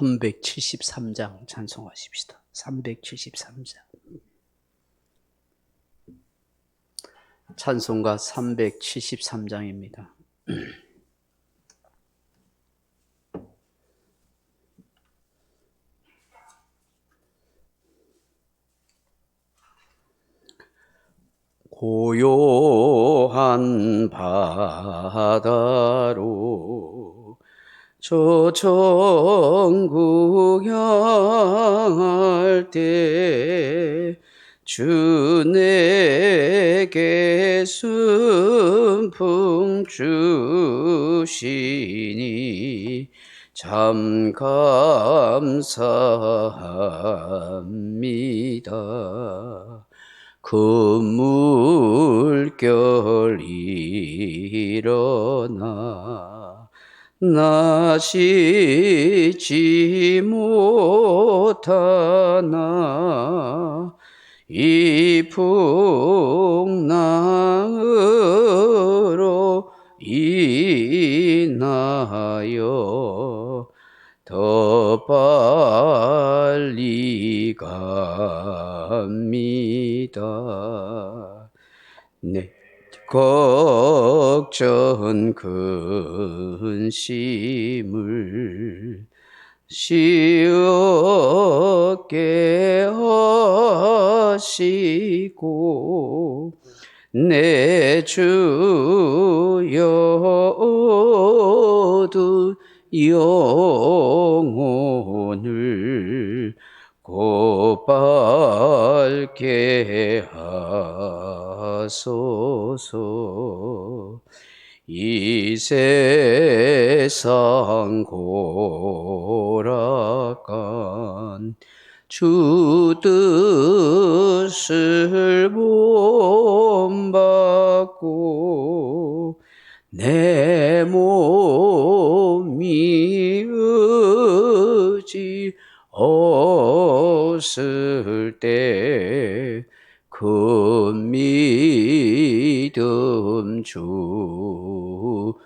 373장 찬송하십시다. 373장. 찬송가 373장입니다. 고요한 바다로 저 천국 향할 때 주 내게 순풍 주시니 참 감사합니다. 그 물결 일어나 나 씻지 못하나 이 풍랑으로 인하여 더 빨리 갑니다. 내 걱정 근심을 시었게 하시고 내 주여 얻은 영혼을 곧바르게 하소서. 이 세상 고락한 주 뜻을 본받고 내 몸이 의지 없을 때 그 믿음 주소서.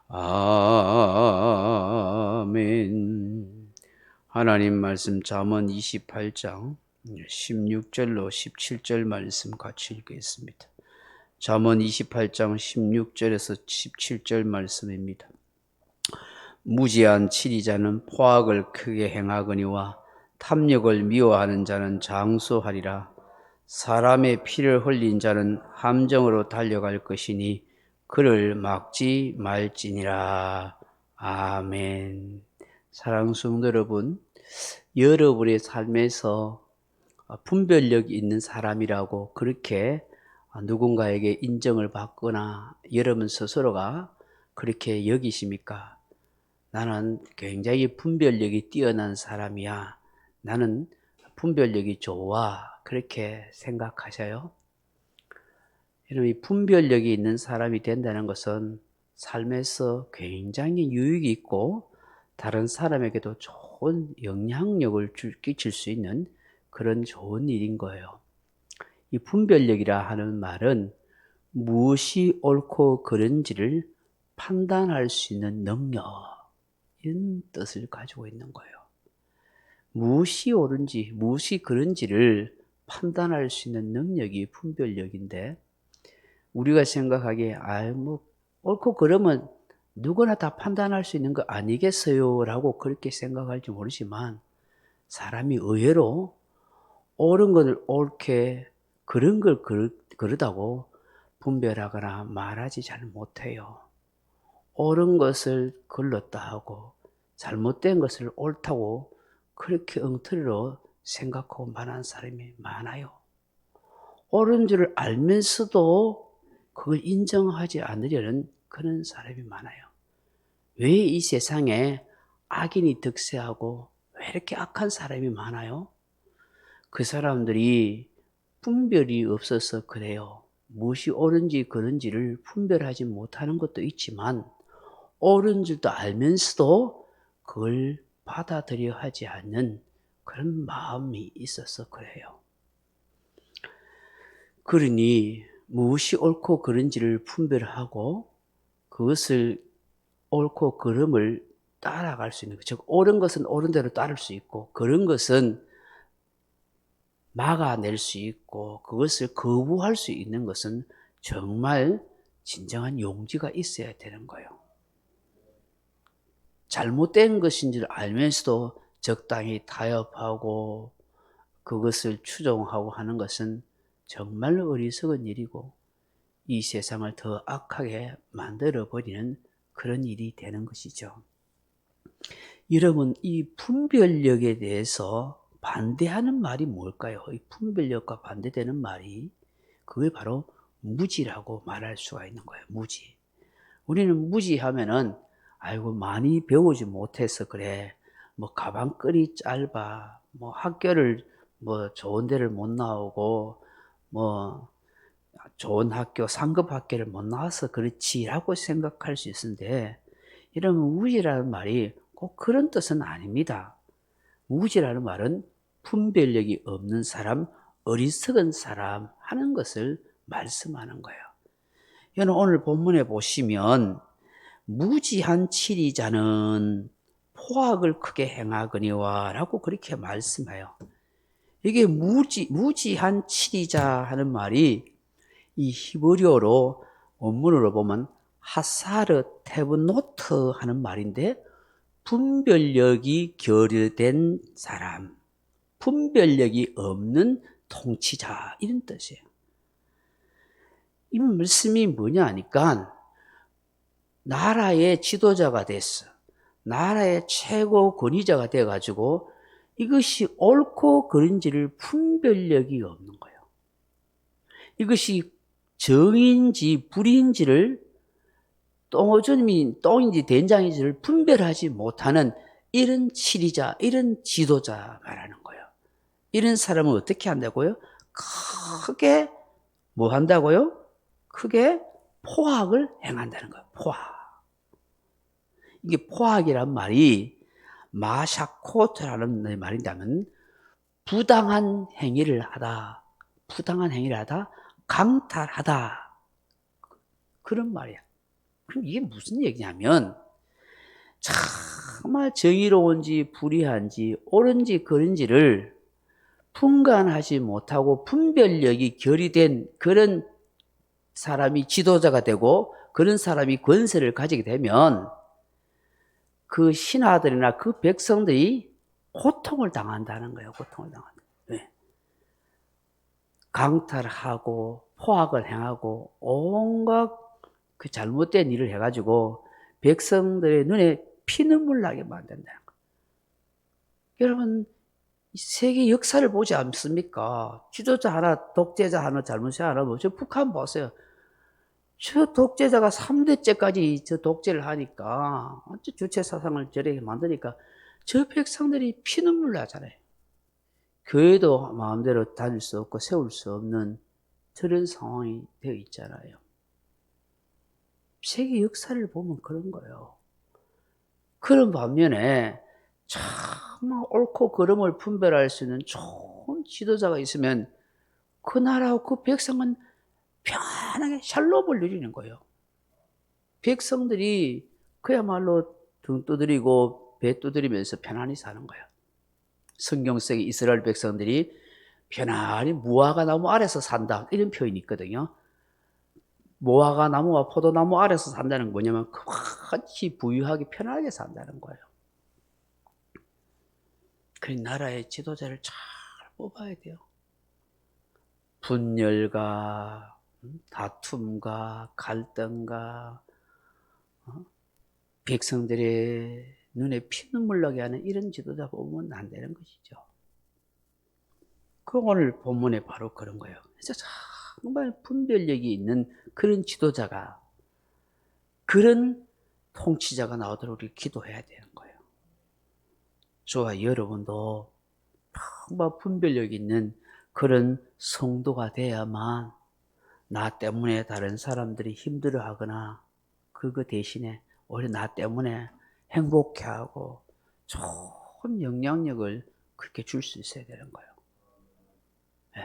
아멘. 하나님 말씀 잠언 28장 16절로 17절 말씀 같이 읽겠습니다. 잠언 28장 16절에서 17절 말씀입니다. 무지한 치리자는 포악을 크게 행하거니와 탐욕을 미워하는 자는 장수하리라. 사람의 피를 흘린 자는 함정으로 달려갈 것이니 그를 막지 말지니라. 아멘. 사랑하는 성도 여러분, 여러분의 삶에서 분별력이 있는 사람이라고 그렇게 누군가에게 인정을 받거나 여러분 스스로가 그렇게 여기십니까? 나는 굉장히 분별력이 뛰어난 사람이야. 나는 분별력이 좋아. 그렇게 생각하셔요? 여러분, 이 분별력이 있는 사람이 된다는 것은 삶에서 굉장히 유익이 있고 다른 사람에게도 좋은 영향력을 끼칠 수 있는 그런 좋은 일인 거예요. 이 분별력이라 하는 말은 무엇이 옳고 그른지를 판단할 수 있는 능력, 이런 뜻을 가지고 있는 거예요. 무엇이 옳은지, 무엇이 그른지를 판단할 수 있는 능력이 분별력인데, 우리가 생각하기에 옳고 그러면 누구나 다 판단할 수 있는 거 아니겠어요? 라고 그렇게 생각할지 모르지만 사람이 의외로 옳은 것을 옳게 그런 걸 그르다고 분별하거나 말하지 잘 못해요. 옳은 것을 걸렀다 하고 잘못된 것을 옳다고 그렇게 엉터리로 생각하고 말하는 사람이 많아요. 옳은 줄을 알면서도 그걸 인정하지 않으려는 그런 사람이 많아요. 왜 이 세상에 악인이 득세하고 왜 이렇게 악한 사람이 많아요? 그 사람들이 분별이 없어서 그래요. 무엇이 옳은지 그른지를 분별하지 못하는 것도 있지만 옳은 줄도 알면서도 그걸 받아들여 하지 않는 그런 마음이 있어서 그래요. 그러니 무엇이 옳고 그른지를 분별하고 그것을 옳고 그름을 따라갈 수 있는 것. 즉 옳은 것은 옳은 대로 따를 수 있고 그른 것은 막아낼 수 있고 그것을 거부할 수 있는 것은 정말 진정한 용기가 있어야 되는 거예요. 잘못된 것인 줄 알면서도 적당히 타협하고 그것을 추종하고 하는 것은 정말 어리석은 일이고 이 세상을 더 악하게 만들어버리는 그런 일이 되는 것이죠. 여러분, 이 분별력에 대해서 반대하는 말이 뭘까요? 이 분별력과 반대되는 말이 그게 바로 무지라고 말할 수가 있는 거예요. 무지. 우리는 무지하면은 아이고 많이 배우지 못해서 그래. 뭐 가방끈이 짧아. 뭐 학교를 뭐 좋은 데를 못 나오고 뭐 좋은 학교, 상급 학교를 못 나와서 그렇지라고 생각할 수 있는데 이런 무지라는 말이 꼭 그런 뜻은 아닙니다. 무지라는 말은 분별력이 없는 사람, 어리석은 사람 하는 것을 말씀하는 거예요. 여러분 오늘 본문에 보시면 무지한 치리자는 포악을 크게 행하거니와 라고 그렇게 말씀해요. 이게 무지한 치리자 하는 말이 이 히브리어로 원문으로 보면 하사르 테브노트 하는 말인데 분별력이 결여된 사람, 분별력이 없는 통치자 이런 뜻이에요. 이 말씀이 뭐냐 하니까 나라의 지도자가 됐어. 나라의 최고 권위자가 돼가지고 이것이 옳고 그른지를 분별력이 없는 거예요. 이것이 정인지 불인지를 똥인지 된장인지를 분별하지 못하는 이런 치리자, 이런 지도자 말하는 거예요. 이런 사람은 어떻게 한다고요? 크게 뭐 한다고요? 크게 포악을 행한다는 거예요. 포악. 이게 포악이란 말이 마샤코트라는 말인다면 부당한 행위를 하다, 강탈하다 그런 말이야. 그럼 이게 무슨 얘기냐면 정말 정의로운지 불의한지 옳은지 그른지를 분간하지 못하고 분별력이 결여된 그런 사람이 지도자가 되고 그런 사람이 권세를 가지게 되면 그 신하들이나 그 백성들이 고통을 당한다는 거예요. 고통을 당한다. 네. 강탈하고 포악을 행하고 온갖 그 잘못된 일을 해가지고 백성들의 눈에 피눈물 나게 만든다는 거예요. 여러분 세계 역사를 보지 않습니까? 지도자 하나, 독재자 하나, 잘못자 하나, 저 북한 보세요. 저 독재자가 3대째까지 저 독재를 하니까, 주체 사상을 저렇게 만드니까, 저 백성들이 피눈물 나잖아요. 교회도 마음대로 다닐 수 없고 세울 수 없는 저런 상황이 되어 있잖아요. 세계 역사를 보면 그런 거예요. 그런 반면에, 정말 옳고 그름을 분별할 수 있는 좋은 지도자가 있으면, 그 나라와 그 백성은 편하게 샬롬을 누리는 거예요. 백성들이 그야말로 등 두드리고 배 두드리면서 편안히 사는 거예요. 성경 속에 이스라엘 백성들이 편안히 무화과 나무 아래서 산다 이런 표현이 있거든요. 무화과 나무와 포도나무 아래서 산다는 건 뭐냐면 같이 부유하게 편안하게 산다는 거예요. 그 나라의 지도자를 잘 뽑아야 돼요. 분열과 다툼과 갈등과 백성들의 눈에 피눈물 나게 하는 이런 지도자 보면 안 되는 것이죠. 그 오늘 본문에 바로 그런 거예요. 그래서 정말 분별력이 있는 그런 지도자가, 그런 통치자가 나오도록 우리 기도해야 되는 거예요. 저와 여러분도 정말 분별력 있는 그런 성도가 돼야만 나 때문에 다른 사람들이 힘들어하거나 그거 대신에 오히려 나 때문에 행복해하고 좋은 영향력을 그렇게 줄 수 있어야 되는 거예요. 네.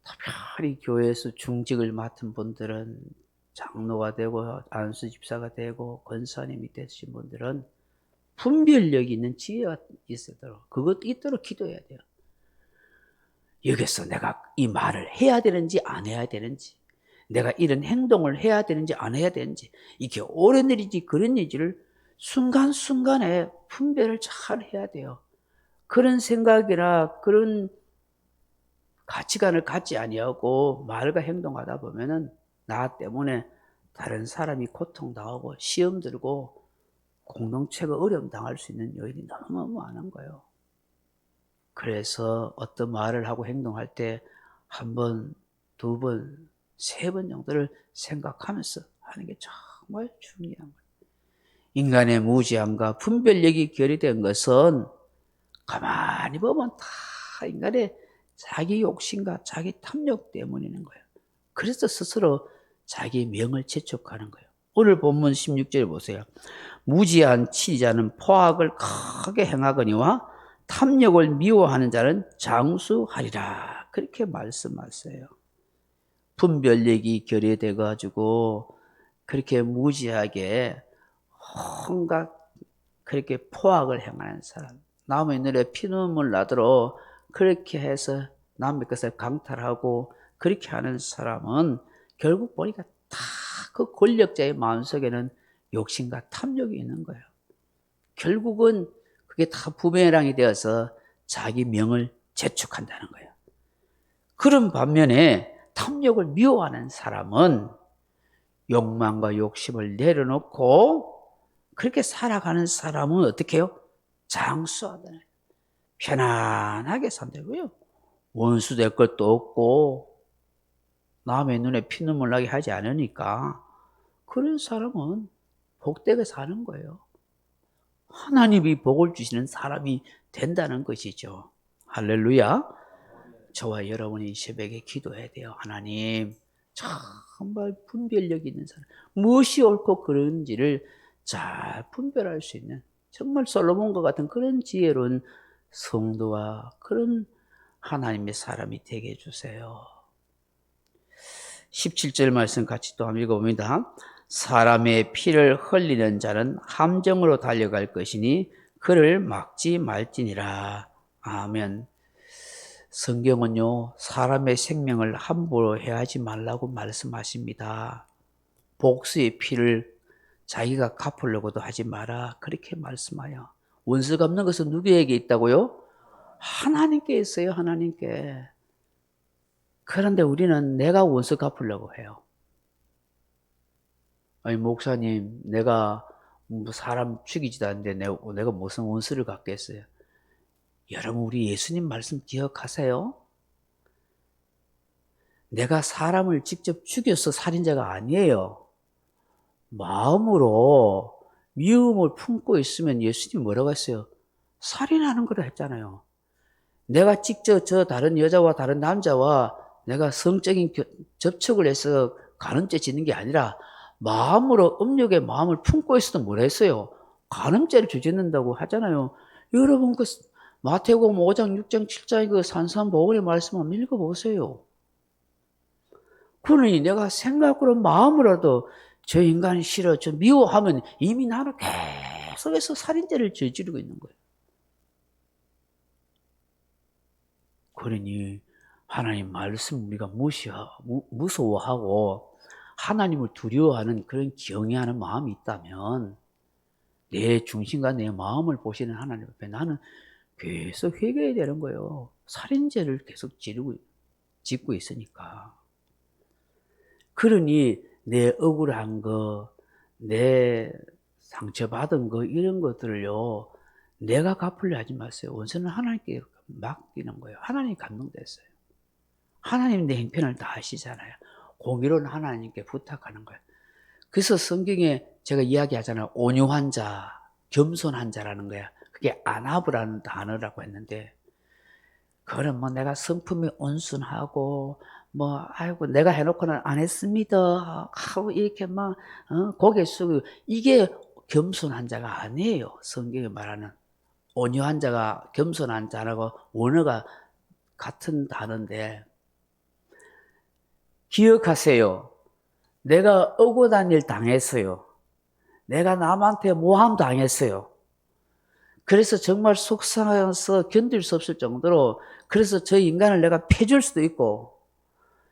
특별히 교회에서 중직을 맡은 분들은 장로가 되고 안수 집사가 되고 권사님이 되신 분들은 분별력이 있는 지혜가 있도록 그것 있도록 기도해야 돼요. 여기서 내가 이 말을 해야 되는지 안 해야 되는지, 내가 이런 행동을 해야 되는지 안 해야 되는지, 이게 옳은 일인지 그런 일인지를 순간순간에 분별을 잘 해야 돼요. 그런 생각이나 그런 가치관을 갖지 아니하고 말과 행동하다 보면은 나 때문에 다른 사람이 고통당하고 시험 들고 공동체가 어려움 당할 수 있는 요인이 너무 많은 거예요. 그래서 어떤 말을 하고 행동할 때 한 번, 두 번, 세 번 정도를 생각하면서 하는 게 정말 중요한 거예요. 인간의 무지함과 분별력이 결여된 것은 가만히 보면 다 인간의 자기 욕심과 자기 탐욕 때문인 거예요. 그래서 스스로 자기 명을 재촉하는 거예요. 오늘 본문 16절 보세요. 무지한 치자는 포악을 크게 행하거니와 탐욕을 미워하는 자는 장수하리라. 그렇게 말씀하세요. 분별력이 결여돼 가지고 그렇게 무지하게 온갖 그렇게 포악을 행하는 사람, 남의 눈에 피눈물 나도록 그렇게 해서 남의 것을 강탈하고 그렇게 하는 사람은 결국 보니까 다 그 권력자의 마음속에는 욕심과 탐욕이 있는 거예요. 결국은 그게 다 부메랑이 되어서 자기 명을 재촉한다는 거예요. 그런 반면에 탐욕을 미워하는 사람은 욕망과 욕심을 내려놓고 그렇게 살아가는 사람은 어떻게 해요? 장수하다는, 편안하게 산다고요. 원수 될 것도 없고 남의 눈에 피눈물 나게 하지 않으니까 그런 사람은 복되게 사는 거예요. 하나님이 복을 주시는 사람이 된다는 것이죠. 할렐루야. 저와 여러분이 새벽에 기도해야 돼요. 하나님, 정말 분별력 있는 사람, 무엇이 옳고 그른지를 잘 분별할 수 있는 정말 솔로몬과 같은 그런 지혜로운 성도와 그런 하나님의 사람이 되게 해주세요. 17절 말씀 같이 또 한번 읽어봅니다. 사람의 피를 흘리는 자는 함정으로 달려갈 것이니 그를 막지 말지니라. 아멘. 성경은요, 사람의 생명을 함부로 해하지 말라고 말씀하십니다. 복수의 피를 자기가 갚으려고도 하지 마라. 그렇게 말씀하여. 원수 갚는 것은 누구에게 있다고요? 하나님께 있어요. 하나님께. 그런데 우리는 내가 원수 갚으려고 해요. 아니 목사님, 내가 사람 죽이지도 않는데 내가 무슨 원수를 갚겠어요? 여러분, 우리 예수님 말씀 기억하세요? 내가 사람을 직접 죽여서 살인자가 아니에요. 마음으로 미움을 품고 있으면 예수님 뭐라고 했어요? 살인하는 거라 했잖아요. 내가 직접 저 다른 여자와 다른 남자와 내가 성적인 접촉을 해서 간음죄 짓는 게 아니라 마음으로 음욕의 마음을 품고 있어도 뭐라 했어요? 간음죄를 저지른다고 하잖아요. 여러분 그 마태복음 5장, 6장, 7장의 그 산산보훈의 말씀 한번 읽어보세요. 그러니 내가 생각으로 마음으로도 저 인간이 싫어, 저 미워하면 이미 나는 계속해서 살인죄를 저지르고 있는 거예요. 그러니 하나님 말씀 우리가 무서워하고 하나님을 두려워하는 그런 경외하는 마음이 있다면 내 중심과 내 마음을 보시는 하나님 앞에 나는 계속 회개해야 되는 거예요. 살인죄를 계속 짓고 있으니까. 그러니 내 억울한 거, 내 상처받은 거 이런 것들을요 내가 갚으려 하지 마세요. 원수는 하나님께 맡기는 거예요. 하나님이 감동됐어요. 하나님 내 형편을 다 아시잖아요. 공의로운 하나님께 부탁하는 거예요. 그래서 성경에 제가 이야기하잖아요. 온유한 자, 겸손한 자라는 거야. 그게 아나브라는 단어라고 했는데, 그건 뭐 내가 성품이 온순하고 아이고 내가 해놓고는 안 했습니다 하고 이렇게 고개 숙이고, 이게 겸손한 자가 아니에요. 성경이 말하는 온유한 자가 겸손한 자라고 원어가 같은 단어인데, 기억하세요. 내가 억울한 일 당했어요. 내가 남한테 모함 당했어요. 그래서 정말 속상해서 견딜 수 없을 정도로, 그래서 저 인간을 내가 패줄 수도 있고,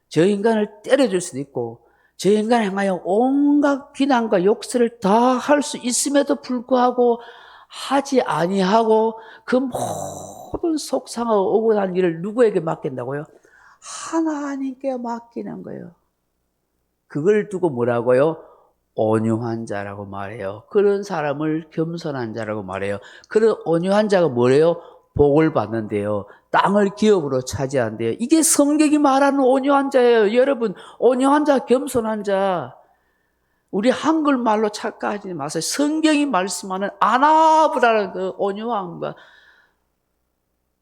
저 인간을 때려줄 수도 있고, 저 인간을 향하여 온갖 비난과 욕설을 다 할 수 있음에도 불구하고 하지 아니하고, 그 모든 속상하고 억울한 일을 누구에게 맡긴다고요? 하나님께 맡기는 거예요. 그걸 두고 뭐라고요? 온유한 자라고 말해요. 그런 사람을 겸손한 자라고 말해요. 그런 온유한 자가 뭐래요? 복을 받는데요. 땅을 기업으로 차지한대요. 이게 성경이 말하는 온유한 자예요. 여러분, 온유한 자, 겸손한 자. 우리 한글말로 착각하지 마세요. 성경이 말씀하는 아나브라는 그 온유함과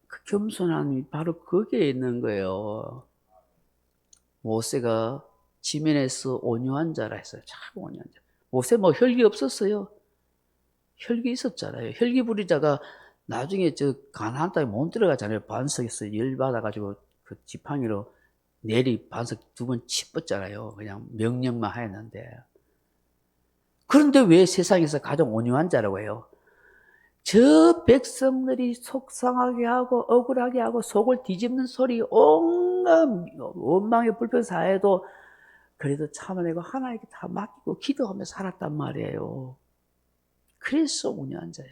그 겸손함이 바로 거기에 있는 거예요. 모세가 지면에서 온유한 자라 했어요. 참 온유한 자. 모세 뭐 혈기 없었어요. 혈기 있었잖아요. 혈기 부리다가 나중에 저 가나안 땅에 못 들어가잖아요. 반석에서 열 받아가지고 그 지팡이로 내리 반석 2번 짚었잖아요. 그냥 명령만 하였는데. 그런데 왜 세상에서 가장 온유한 자라고 해요? 저 백성들이 속상하게 하고 억울하게 하고 속을 뒤집는 소리 온갖 원망의 불평사해도 그래도 참아내고 하나님께 다 맡기고 기도하며 살았단 말이에요. 그래서 온유한 자야.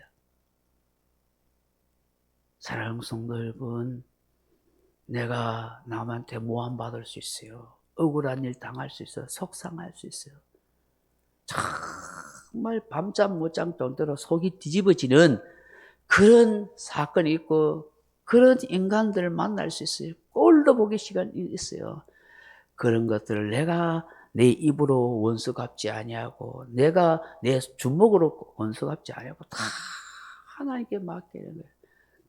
사랑하는 성도 여러분, 내가 남한테 모함받을 수 있어요. 억울한 일 당할 수 있어요. 속상할 수 있어요. 정말 밤잠 못 잠 정도로 속이 뒤집어지는 그런 사건이 있고 그런 인간들을 만날 수 있어요. 꼴도 보기 시간이 있어요. 그런 것들을 내가 내 입으로 원수 갚지 아니하고 내가 내 주먹으로 원수 갚지 아니하고 다 하나님께 맡기는 거예요.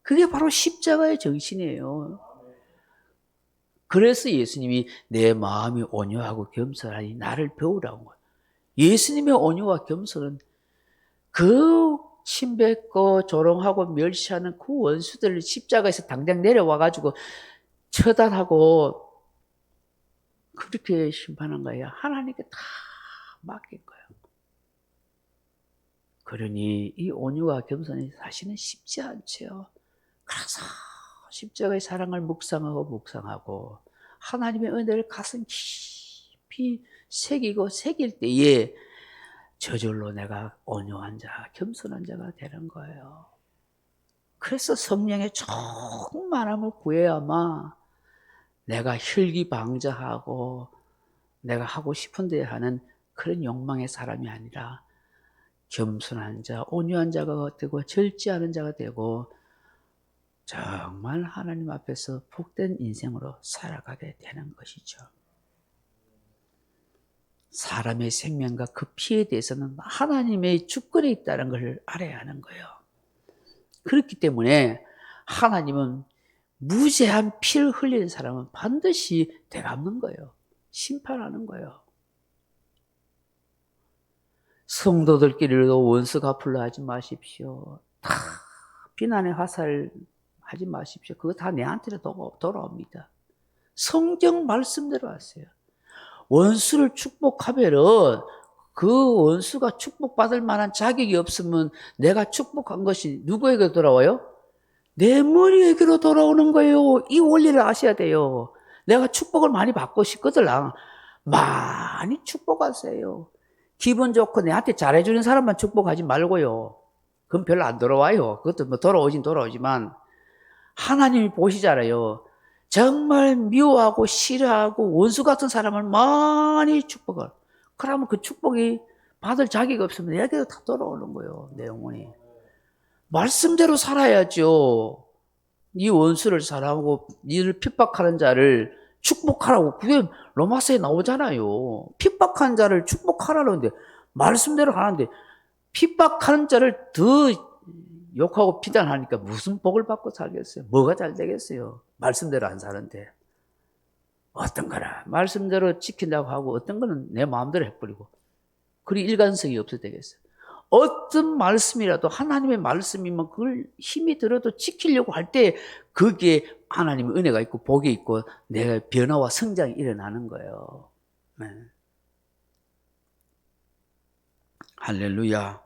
그게 바로 십자가의 정신이에요. 그래서 예수님이 내 마음이 온유하고 겸손하니 나를 배우라고. 예수님의 온유와 겸손은 그 침뱉고 조롱하고 멸시하는 그 원수들을 십자가에서 당장 내려와가지고 처단하고 그렇게 심판한 거예요. 하나님께 다 맡긴 거예요. 그러니 이 온유와 겸손이 사실은 쉽지 않죠. 그래서 십자가의 사랑을 묵상하고 하나님의 은혜를 가슴 깊이 새길 때에 저절로 내가 온유한 자, 겸손한 자가 되는 거예요. 그래서 성령의 충만함을 구해야만 내가 혈기방자하고 내가 하고 싶은 데 하는 그런 욕망의 사람이 아니라 겸손한 자, 온유한 자가 되고 절제하는 자가 되고 정말 하나님 앞에서 복된 인생으로 살아가게 되는 것이죠. 사람의 생명과 그 피에 대해서는 하나님의 주권이 있다는 걸 알아야 하는 거예요. 그렇기 때문에 하나님은 무죄한 피를 흘리는 사람은 반드시 되갚는 거예요. 심판하는 거예요. 성도들끼리도 원수 갚으려 하지 마십시오. 다 비난의 화살 하지 마십시오. 그거 다 내한테 돌아옵니다. 성경 말씀대로 하세요. 원수를 축복하면은 그 원수가 축복받을 만한 자격이 없으면 내가 축복한 것이 누구에게 돌아와요? 내 머리에게로 돌아오는 거예요. 이 원리를 아셔야 돼요. 내가 축복을 많이 받고 싶거든. 많이 축복하세요. 기분 좋고 내한테 잘해주는 사람만 축복하지 말고요. 그건 별로 안 돌아와요. 그것도 뭐 돌아오지만 하나님이 보시잖아요. 정말 미워하고 싫어하고 원수 같은 사람을 많이 축복을. 그러면 그 축복이 받을 자격이 없으면 내게도 다 돌아오는 거예요. 내 영혼이. 말씀대로 살아야죠. 네 원수를 사랑하고 니를 핍박하는 자를 축복하라고. 그게 로마서에 나오잖아요. 핍박한 자를 축복하라는데 말씀대로 하는데 핍박하는 자를 더 욕하고 비난하니까 무슨 복을 받고 살겠어요? 뭐가 잘 되겠어요? 말씀대로 안 사는데. 어떤 거나 말씀대로 지킨다고 하고 어떤 거는 내 마음대로 해버리고 그리 일관성이 없어야 되겠어요. 어떤 말씀이라도 하나님의 말씀이면 그걸 힘이 들어도 지키려고 할 때 거기에 하나님의 은혜가 있고 복이 있고 내가 변화와 성장이 일어나는 거예요. 네. 할렐루야.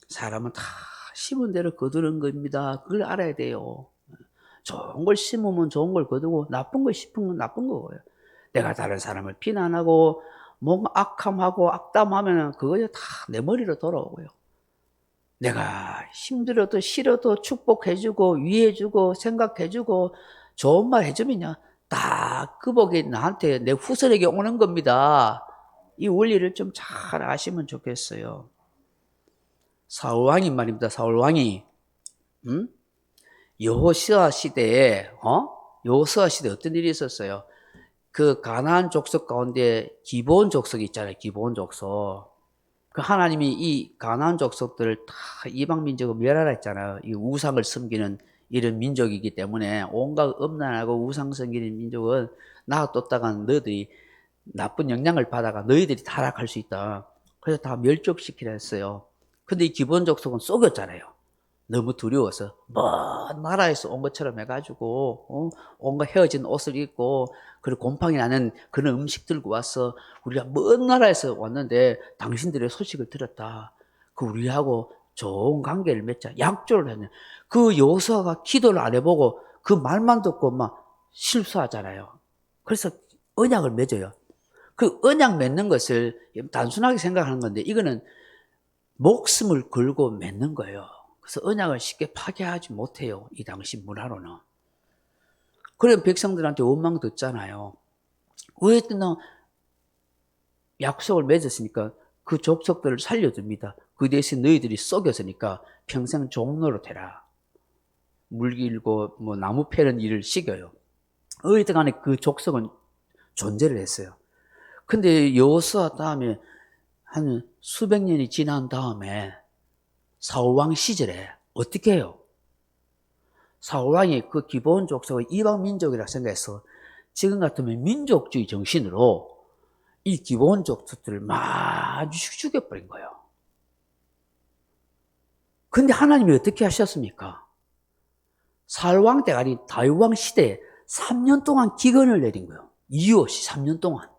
사람은 다 심은 대로 거두는 겁니다. 그걸 알아야 돼요. 좋은 걸 심으면 좋은 걸 거두고 나쁜 걸 심으면 나쁜 거예요. 내가 다른 사람을 비난하고 뭔가 악함하고 악담하면 그거에 다 내 머리로 돌아오고요. 내가 힘들어도 싫어도 축복해주고 위해주고 생각해주고 좋은 말 해주면요, 다 그 복이 나한테 내 후손에게 오는 겁니다. 이 원리를 좀 잘 아시면 좋겠어요. 사울왕이 말입니다. 사울왕이 여호수아 시대에 여호수아 시대에 어떤 일이 있었어요? 그 가나안 족속 가운데 기브온 족속이 있잖아요. 기브온 족속. 그 하나님이 이 가나안 족속들을 다 이방 민족을 멸하라 했잖아요. 이 우상을 섬기는 이런 민족이기 때문에 온갖 음란하고 우상 섬기는 민족은 놔뒀다간 너희들이 나쁜 영향을 받아가 너희들이 타락할 수 있다. 그래서 다 멸족시키라 했어요. 근데 이 기브온 족속은 속였잖아요. 너무 두려워서 먼 나라에서 온 것처럼 해가지고 온갖 헤어진 옷을 입고 그리고 곰팡이 나는 그런 음식 들고 와서 우리가 먼 나라에서 왔는데 당신들의 소식을 들었다. 그 우리하고 좋은 관계를 맺자. 약조를 했네. 그 여호수아가 기도를 안 해보고 그 말만 듣고 막 실수하잖아요. 그래서 언약을 맺어요. 그 언약 맺는 것을 단순하게 생각하는 건데 이거는 목숨을 걸고 맺는 거예요. 그래서 언약을 쉽게 파괴하지 못해요. 이 당시 문화로는. 그래 백성들한테 원망 듣잖아요. 왜 너 약속을 맺었으니까 그 족속들을 살려줍니다. 그 대신 너희들이 속였으니까 평생 종로로 되라. 물길고 뭐 나무 패는 일을 시켜요. 어쨌든 간에 그 족속은 존재를 했어요. 근데 여호수아 다음에 한 수백 년이 지난 다음에 사울왕 시절에 어떻게 해요? 사울왕이 그 기브온 족속을 이방 민족이라 생각해서 지금 같으면 민족주의 정신으로 이 기브온 족속들을 마주 죽여버린 거예요. 근데 하나님이 어떻게 하셨습니까? 사울왕 때가 아닌 다윗왕 시대에 3년 동안 기근을 내린 거예요. 이유 없이 3년 동안.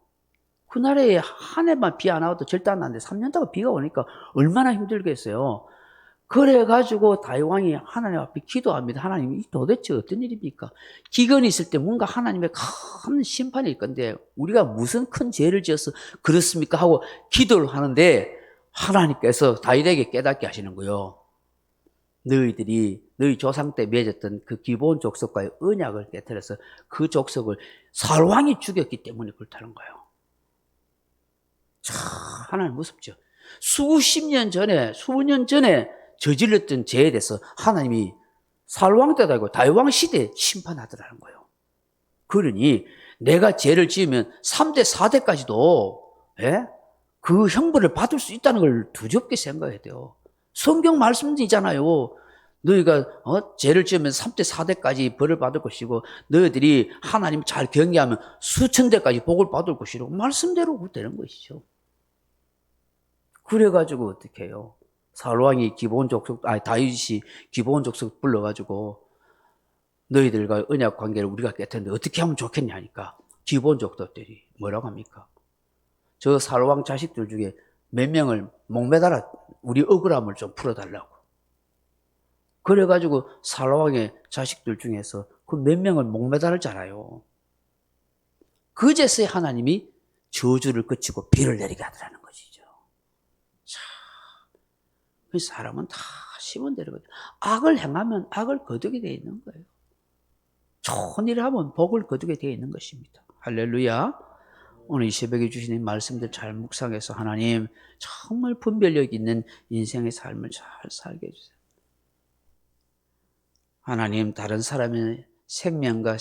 그 나라에 한 해만 비 안 와도 절대 안 나는데 3년 동안 비가 오니까 얼마나 힘들겠어요. 그래가지고 다윗왕이 하나님 앞에 기도합니다. 하나님, 이 도대체 어떤 일입니까? 기근이 있을 때 뭔가 하나님의 큰 심판일 건데 우리가 무슨 큰 죄를 지어서 그렇습니까? 하고 기도를 하는데 하나님께서 다윗에게 깨닫게 하시는 거예요. 너희 조상 때 맺었던 그 기브온 족속과의 언약을 깨뜨려서 그 족속을 사울왕이 죽였기 때문에 그렇다는 거예요. 참 하나님 무섭죠. 수년 전에 저질렀던 죄에 대해서 하나님이 사울왕 때도 아니고 다윗왕 시대에 심판하더라는 거예요. 그러니 내가 죄를 지으면 3대, 4대까지도 그 형벌을 받을 수 있다는 걸 두렵게 생각해야 돼요. 성경 말씀이잖아요. 너희가 죄를 지으면 3대, 4대까지 벌을 받을 것이고 너희들이 하나님 잘 경외하면 수천 대까지 복을 받을 것이라고 말씀대로 되는 것이죠. 그래가지고 어떻게 해요? 사울왕이 다윗이 기브온 족속 불러가지고 너희들과 언약 관계를 우리가 깨뜨렸는데 어떻게 하면 좋겠냐 하니까 기브온 족속들이 뭐라고 합니까? 저 사울왕 자식들 중에 몇 명을 목매달아 우리 억울함을 좀 풀어달라고. 그래가지고 사울왕의 자식들 중에서 그 몇 명을 목매달았잖아요. 그제서야 하나님이 저주를 그치고 비를 내리게 하더라는 것이죠. 자, 사람은 다 심은 대로 악을 행하면 악을 거두게 되어 있는 거예요. 좋은 일을 하면 복을 거두게 되어 있는 것입니다. 할렐루야. 오늘 이 새벽에 주시는 말씀들 잘 묵상해서 하나님 정말 분별력 있는 인생의 삶을 잘 살게 해주세요. 하나님 다른 사람의 생명과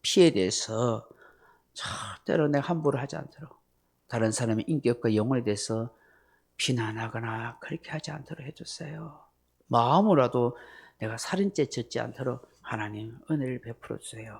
피에 대해서 절대로 내가 함부로 하지 않도록 다른 사람의 인격과 영혼에 대해서 비난하거나 그렇게 하지 않도록 해주세요. 마음으로라도 내가 살인죄 짓지 않도록 하나님 은혜를 베풀어 주세요.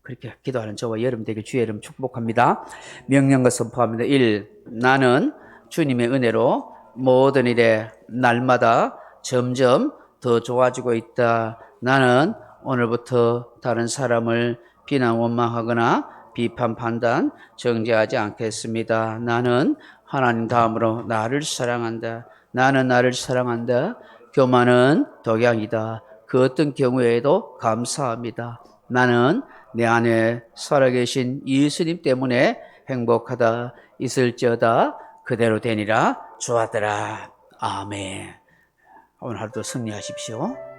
그렇게 기도하는 저와 여러분 되길 주의 이름 축복합니다. 명령과 선포합니다. 1. 나는 주님의 은혜로 모든 일에 날마다 점점 더 좋아지고 있다. 나는 오늘부터 다른 사람을 비난 원망하거나 비판 판단 정죄하지 않겠습니다. 나는 하나님 다음으로 나를 사랑한다. 나는 나를 사랑한다. 교만은 독약이다. 그 어떤 경우에도 감사합니다. 나는 내 안에 살아계신 예수님 때문에 행복하다. 있을지어다 그대로 되니라. 좋았더라. 아멘. 오늘 하루도 승리하십시오.